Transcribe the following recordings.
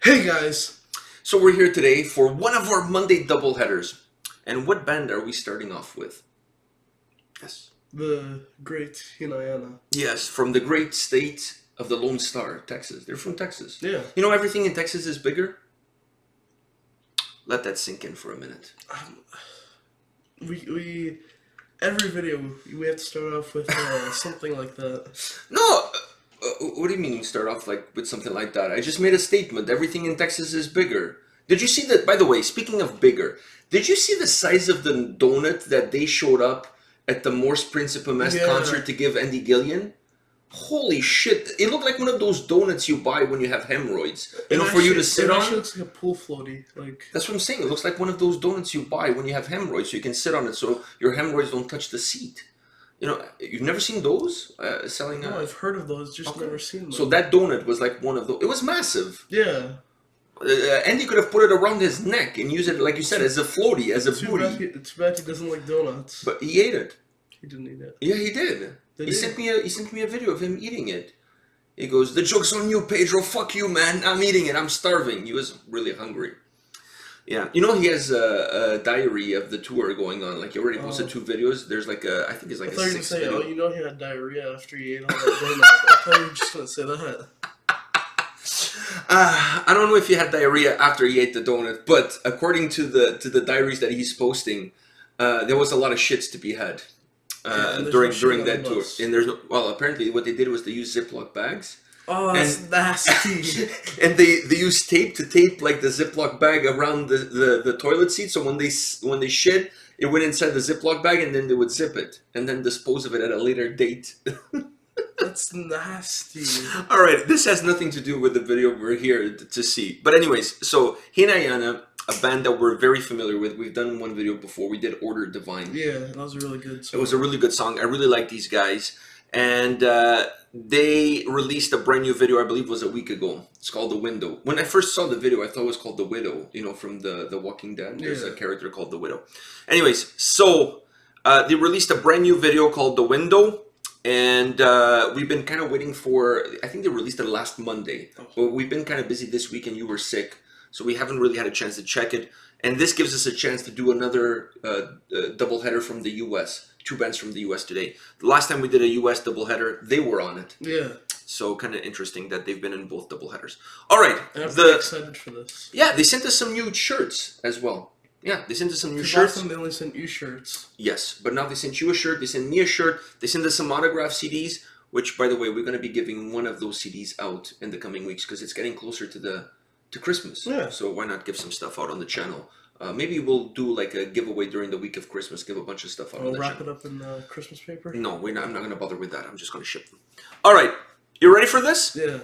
Hey guys! So we're here today for one of our Monday doubleheaders. And what band are we starting off with? Yes. The great Hinayana. Yes, from the great state of the Lone Star, Texas. They're from Texas. Yeah. You know everything in Texas is bigger? Let that sink in for a minute. We every video we have to start off with something like that. No, what do you mean you start off with something like that? I just made a statement. Everything in Texas is bigger. Did you see that? By the way, speaking of bigger, did you see the size of the donut that they showed up at the Morse Principum Est concert to give Andy Gillian? Holy shit! It looked like one of those donuts you buy when you have hemorrhoids. For you to sit on. It actually looks like a pool floaty. That's what I'm saying. It looks like one of those donuts you buy when you have hemorrhoids, so you can sit on it, so your hemorrhoids don't touch the seat. You know, you've never seen those selling? No, I've heard of those, just never seen them. So that donut was like one of those. It was massive. Yeah. Andy could have put it around his neck and use it, like you said, as a floaty, as a booty. It's bad he doesn't like donuts. But he ate it. He didn't eat it. Yeah, he did. He sent me a video of him eating it. He goes, "The joke's on you, Pedro. Fuck you, man. I'm eating it. I'm starving." He was really hungry. Yeah, you know he has a diary of the tour going on. Like he already posted 2 videos. There's I think it's like a 6th video. Oh, you know he had diarrhea after he ate all that donut. I thought you were just gonna say that. I don't know if he had diarrhea after he ate the donut, but according to the diaries that he's posting, there was a lot of shits to be had during that tour. And apparently what they did was they used Ziploc bags. Oh, that's nasty. And they use tape to tape like the Ziploc bag around the toilet seat, so when they shit, it went inside the Ziploc bag, and then they would zip it and then dispose of it at a later date. That's nasty. All right, this has nothing to do with the video we're here to see. But anyways, so Hinayana, a band that we're very familiar with. We've done one video before. We did Order Divine. Yeah, that was a really good song. It was a really good song. I really like these guys. And they released a brand new video, I believe it was a week ago. It's called The Window. When I first saw the video, I thought it was called The Widow, from the Walking Dead. There's a character called The Widow. Anyways, so they released a brand new video called The Window. And we've been kind of waiting for, I think they released it last Monday. But we've been kind of busy this week and you were sick. So we haven't really had a chance to check it. And this gives us a chance to do another doubleheader from the US. 2 bands from the US today. The last time we did a US doubleheader, they were on it. Yeah. So kind of interesting that they've been in both doubleheaders. All right. And I'm pretty excited for this. Yeah, they sent us some new shirts as well. Yeah, they sent us some new shirts. Last time they only sent you shirts. Yes, but now they sent you a shirt, they sent me a shirt, they sent us some autograph CDs, which, by the way, we're going to be giving one of those CDs out in the coming weeks because it's getting closer to Christmas. Yeah. So why not give some stuff out on the channel? Maybe we'll do like a giveaway during the week of Christmas, give a bunch of stuff out on the channel. Wrap it up in the Christmas paper? No, I'm not going to bother with that. I'm just going to ship them. All right, you ready for this? Yeah.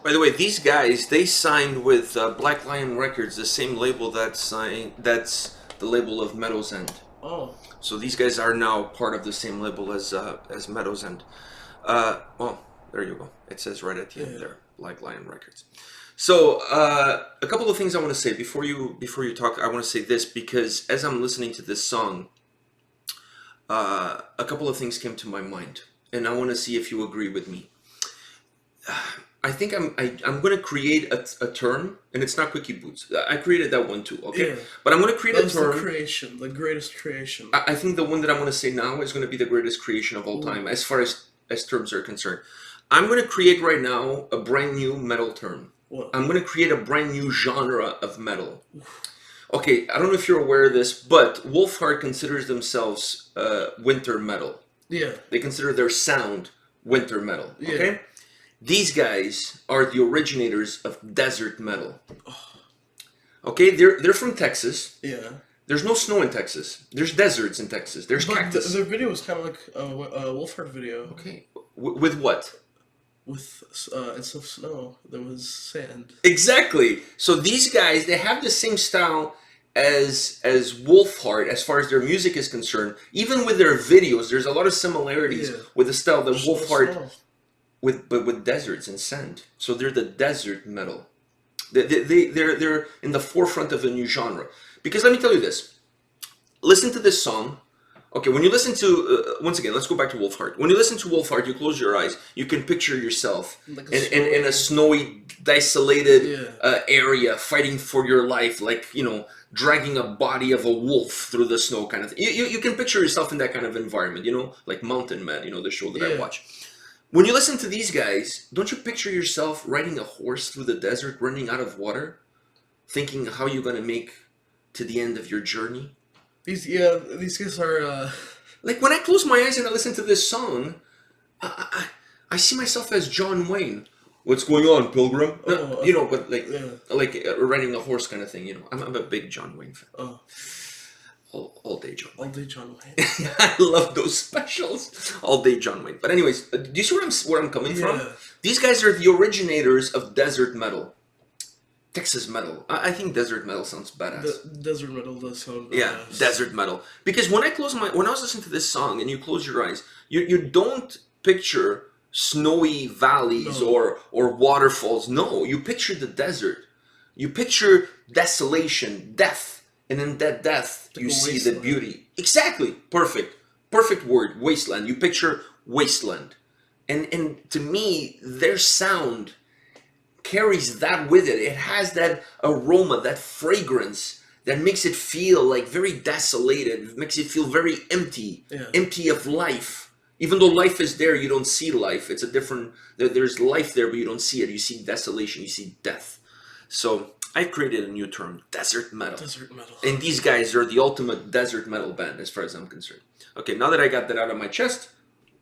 By the way, these guys, they signed with Black Lion Records, the same label that's the label of Meadow's End. Oh. So these guys are now part of the same label as Meadow's End. Well, there you go. It says right at the end there, Black Lion Records. So a couple of things I want to say before you talk. I want to say this because as I'm listening to this song, a couple of things came to my mind, and I want to see if you agree with me. I think I'm going to create a term, and it's not Quickie Boots. I created that one too, okay? Yeah. But I'm going to create a term. The creation, the greatest creation. I think the one that I'm going to say now is going to be the greatest creation of all time, as far as terms are concerned. I'm going to create right now a brand new metal term. What? I'm going to create a brand new genre of metal. Okay, I don't know if you're aware of this, but Wolfheart considers themselves winter metal. Yeah. They consider their sound winter metal, okay? Yeah. These guys are the originators of desert metal. Okay, they're from Texas. Yeah. There's no snow in Texas. There's deserts in Texas. There's cactus. Their video was kind of like a Wolfheart video. Okay. With what? With instead of snow, there was sand. Exactly. So these guys, they have the same style as Wolfheart as far as their music is concerned. Even with their videos, there's a lot of similarities with the style that Wolfheart... But with deserts and sand. So they're the desert metal. They're in the forefront of a new genre. Because let me tell you this. Listen to this song. Okay, when you listen to... once again, let's go back to Wolfheart. When you listen to Wolfheart, you close your eyes. You can picture yourself like in a snowy, desolated area, fighting for your life. Like, you know, dragging a body of a wolf through the snow kind of thing. You can picture yourself in that kind of environment, you know? Like Mountain Man, you know, the show that I watch. When you listen to these guys, don't you picture yourself riding a horse through the desert, running out of water, thinking how you're going to make to the end of your journey? These guys are... Like, when I close my eyes and I listen to this song, I see myself as John Wayne. What's going on, Pilgrim? You know, but like riding a horse kind of thing, you know. I'm a big John Wayne fan. Oh. All day John Wayne. All day John Wayne. I love those specials. All day John Wayne. But anyways, do you see where I'm coming from? These guys are the originators of desert metal. Texas metal. I think desert metal sounds badass. Desert metal does sound badass. Yeah, desert metal. Because when I was listening to this song and you close your eyes, you don't picture snowy valleys or waterfalls. No, you picture the desert. You picture desolation, death. And in that death, you see the beauty. Exactly. Perfect. Perfect word. Wasteland. You picture wasteland. And to me, their sound carries that with it. It has that aroma, that fragrance that makes it feel like very desolated. It makes it feel very empty. Yeah. Empty of life. Even though life is there, you don't see life. It's a different... There's life there, but you don't see it. You see desolation. You see death. So... I created a new term, desert metal. Desert metal. And these guys are the ultimate desert metal band, as far as I'm concerned. Okay, now that I got that out of my chest,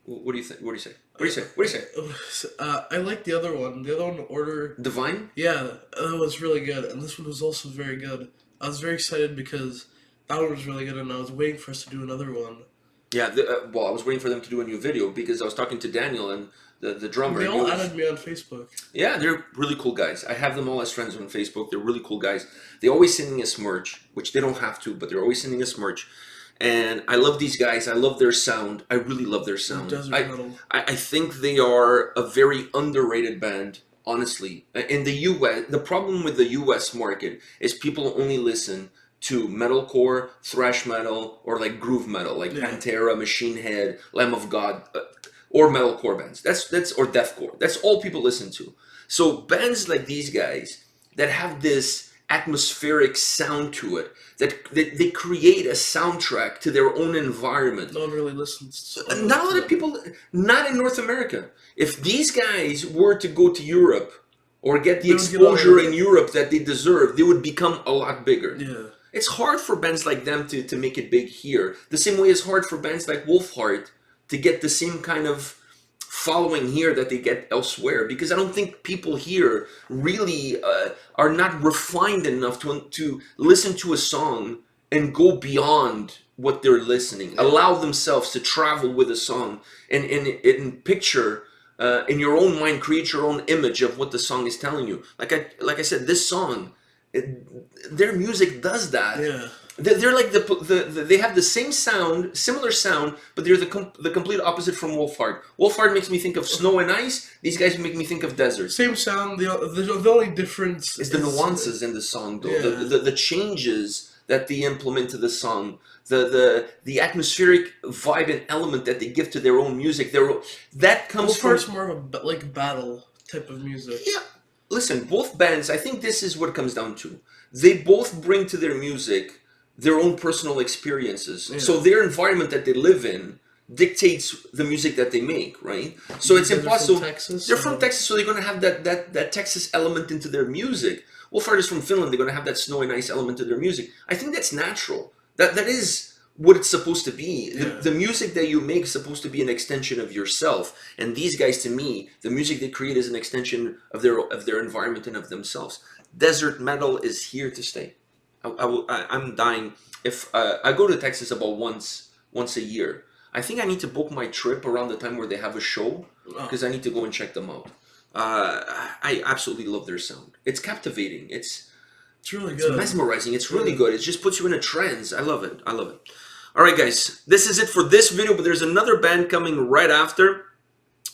what do you think? What do you say? What do you say? I like the other one. The other one, Order... Divine? Yeah, that was really good. And this one was also very good. I was very excited because that one was really good, and I was waiting for us to do another one. Yeah, well, I was waiting for them to do a new video because I was talking to Daniel and the drummer. They all added me on Facebook. Yeah, they're really cool guys. I have them all as friends on Facebook. They're really cool guys. They always sending us merch, which they don't have to, but they're always sending us merch. And I love these guys. I love their sound. I really love their sound. I think they are a very underrated band, honestly. In the US, the problem with the US market is people only listen to metalcore, thrash metal, or like groove metal, like Pantera, Machine Head, Lamb of God, or metalcore bands. That's or deathcore. That's all people listen to. So bands like these guys that have this atmospheric sound to it, that they create a soundtrack to their own environment. No one really listens. Not a lot of people, not in North America. If these guys were to go to Europe or get the exposure in Europe that they deserve, they would become a lot bigger. Yeah. It's hard for bands like them to make it big here. The same way it's hard for bands like Wolfheart to get the same kind of following here that they get elsewhere. Because I don't think people here really are not refined enough to listen to a song and go beyond what they're listening. Allow themselves to travel with a song and picture in your own mind, create your own image of what the song is telling you. Like I said, this song, their music does that. Yeah. They're like they have the same sound, similar sound, but they're the complete opposite from Wolfhard. Wolfhard makes me think of snow and ice. These guys make me think of desert. Same sound. The only difference is the nuances in the song, though. Yeah. The changes that they implement to the song, the atmospheric vibe and element that they give to their own music. That comes from more of a like battle type of music. yeah. Listen, both bands. I think this is what it comes down to. They both bring to their music their own personal experiences. Yeah. So their environment that they live in dictates the music that they make, right? So it's impossible. They're from Texas. They're from Texas, so they're going to have that Texas element into their music. Wolfhard is from Finland. They're going to have that snow and ice element to their music. I think that's natural. That is what it's supposed to be. Yeah. The music that you make is supposed to be an extension of yourself. And these guys, to me, the music they create is an extension of their environment and of themselves. Desert metal is here to stay. I'm dying. If I go to Texas about once a year, I think I need to book my trip around the time where they have a show because I need to go and check them out. I absolutely love their sound. It's captivating. It's really good. It's mesmerizing. It's really good. It just puts you in a trance. I love it. I love it. All right, guys. This is it for this video, but there's another band coming right after.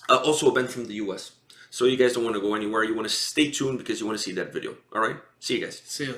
Also a band from the US. So you guys don't want to go anywhere. You want to stay tuned because you want to see that video. All right? See you guys. See ya.